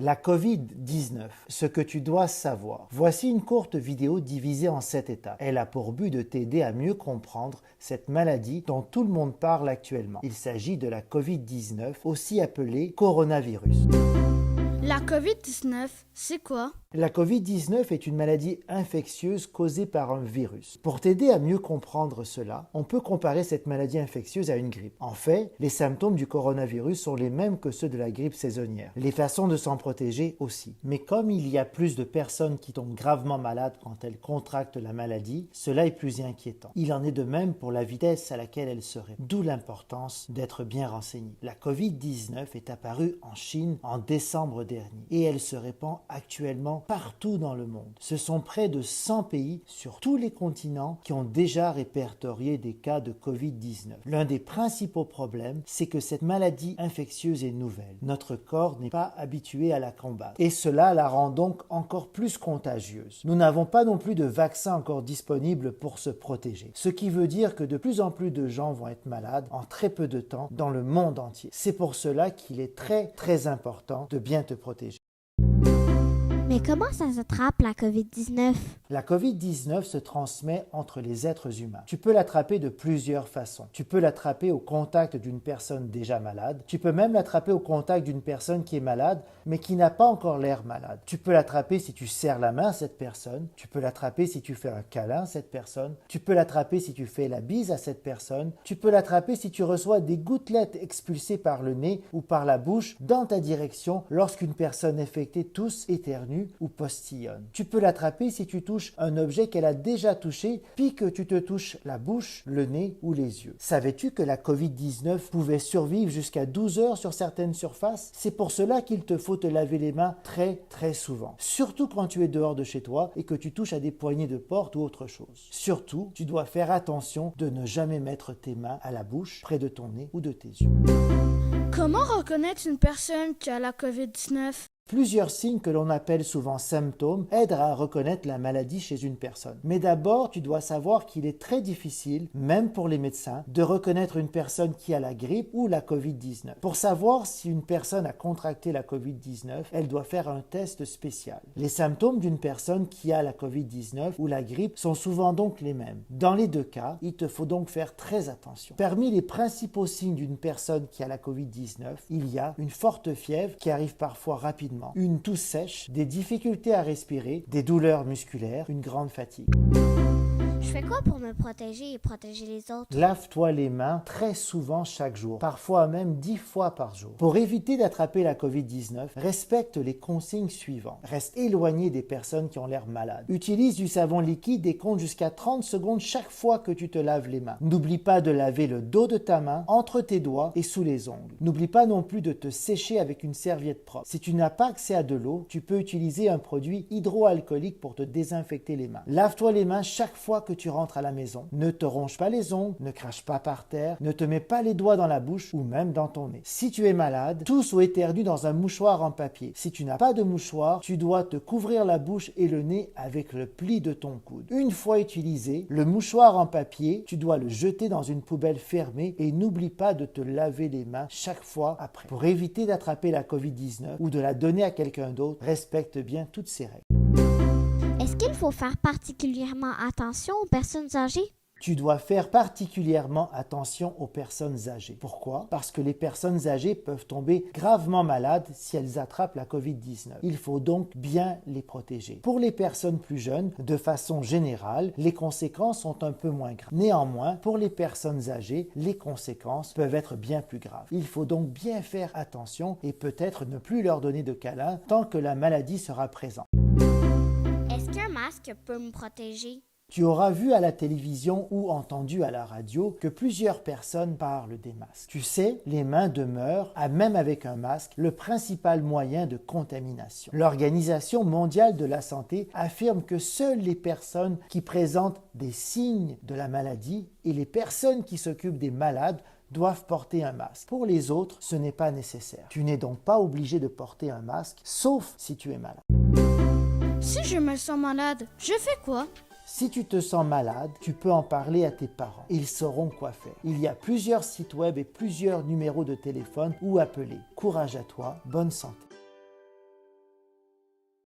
La COVID-19, ce que tu dois savoir. Voici une courte vidéo divisée en 7 étapes. Elle a pour but de t'aider à mieux comprendre cette maladie dont tout le monde parle actuellement. Il s'agit de la COVID-19, aussi appelée coronavirus. La COVID-19, c'est quoi? La COVID-19 est une maladie infectieuse causée par un virus. Pour t'aider à mieux comprendre cela, on peut comparer cette maladie infectieuse à une grippe. En fait, les symptômes du coronavirus sont les mêmes que ceux de la grippe saisonnière. Les façons de s'en protéger aussi. Mais comme il y a plus de personnes qui tombent gravement malades quand elles contractent la maladie, cela est plus inquiétant. Il en est de même pour la vitesse à laquelle elle se répand. D'où l'importance d'être bien renseigné. La COVID-19 est apparue en Chine en décembre dernier et elle se répand actuellement partout dans le monde. Ce sont près de 100 pays sur tous les continents qui ont déjà répertorié des cas de COVID-19. L'un des principaux problèmes, c'est que cette maladie infectieuse est nouvelle. Notre corps n'est pas habitué à la combattre et cela la rend donc encore plus contagieuse. Nous n'avons pas non plus de vaccin encore disponible pour se protéger, ce qui veut dire que de plus en plus de gens vont être malades en très peu de temps dans le monde entier. C'est pour cela qu'il est très important de bien te protéger. Mais comment ça s'attrape la COVID-19? La COVID-19 se transmet entre les êtres humains. Tu peux l'attraper de plusieurs façons. Tu peux l'attraper au contact d'une personne déjà malade. Tu peux même l'attraper au contact d'une personne qui est malade, mais qui n'a pas encore l'air malade. Tu peux l'attraper si tu serres la main à cette personne. Tu peux l'attraper si tu fais un câlin à cette personne. Tu peux l'attraper si tu fais la bise à cette personne. Tu peux l'attraper si tu reçois des gouttelettes expulsées par le nez ou par la bouche dans ta direction lorsqu'une personne infectée tousse, éternue ou postillonne. Tu peux l'attraper si tu touches un objet qu'elle a déjà touché, puis que tu te touches la bouche, le nez ou les yeux. Savais-tu que la COVID-19 pouvait survivre jusqu'à 12 heures sur certaines surfaces? C'est pour cela qu'il te faut te laver les mains très souvent. Surtout quand tu es dehors de chez toi et que tu touches à des poignées de porte ou autre chose. Surtout, tu dois faire attention de ne jamais mettre tes mains à la bouche, près de ton nez ou de tes yeux. Comment reconnaître une personne qui a la COVID-19? Plusieurs signes que l'on appelle souvent symptômes aident à reconnaître la maladie chez une personne. Mais d'abord, tu dois savoir qu'il est très difficile, même pour les médecins, de reconnaître une personne qui a la grippe ou la COVID-19. Pour savoir si une personne a contracté la COVID-19, elle doit faire un test spécial. Les symptômes d'une personne qui a la COVID-19 ou la grippe sont souvent donc les mêmes. Dans les deux cas, il te faut donc faire très attention. Parmi les principaux signes d'une personne qui a la COVID-19, il y a une forte fièvre qui arrive parfois rapidement, une toux sèche, des difficultés à respirer, des douleurs musculaires, une grande fatigue. Je fais quoi pour me protéger et protéger les autres? Lave-toi les mains très souvent chaque jour, parfois même 10 fois par jour. Pour éviter d'attraper la COVID-19, respecte les consignes suivantes. Reste éloigné des personnes qui ont l'air malades. Utilise du savon liquide et compte jusqu'à 30 secondes chaque fois que tu te laves les mains. N'oublie pas de laver le dos de ta main, entre tes doigts et sous les ongles. N'oublie pas non plus de te sécher avec une serviette propre. Si tu n'as pas accès à de l'eau, tu peux utiliser un produit hydroalcoolique pour te désinfecter les mains. Lave-toi les mains chaque fois que tu rentres à la maison. Ne te ronge pas les ongles, ne crache pas par terre, ne te mets pas les doigts dans la bouche ou même dans ton nez. Si tu es malade, tousse ou éternue dans un mouchoir en papier. Si tu n'as pas de mouchoir, tu dois te couvrir la bouche et le nez avec le pli de ton coude. Une fois utilisé, le mouchoir en papier, tu dois le jeter dans une poubelle fermée et n'oublie pas de te laver les mains chaque fois après. Pour éviter d'attraper la COVID-19 ou de la donner à quelqu'un d'autre, respecte bien toutes ces règles. Est-ce qu'il faut faire particulièrement attention aux personnes âgées? Tu dois faire particulièrement attention aux personnes âgées. Pourquoi? Parce que les personnes âgées peuvent tomber gravement malades si elles attrapent la COVID-19. Il faut donc bien les protéger. Pour les personnes plus jeunes, de façon générale, les conséquences sont un peu moins graves. Néanmoins, pour les personnes âgées, les conséquences peuvent être bien plus graves. Il faut donc bien faire attention et peut-être ne plus leur donner de câlins tant que la maladie sera présente. Est-ce qu'un masque peut me protéger? Tu auras vu à la télévision ou entendu à la radio que plusieurs personnes parlent des masques. Tu sais, les mains demeurent, même avec un masque, le principal moyen de contamination. L'Organisation mondiale de la santé affirme que seules les personnes qui présentent des signes de la maladie et les personnes qui s'occupent des malades doivent porter un masque. Pour les autres, ce n'est pas nécessaire. Tu n'es donc pas obligé de porter un masque, sauf si tu es malade. Si je me sens malade, je fais quoi? Si tu te sens malade, tu peux en parler à tes parents. Ils sauront quoi faire. Il y a plusieurs sites web et plusieurs numéros de téléphone où appeler. Courage à toi, bonne santé.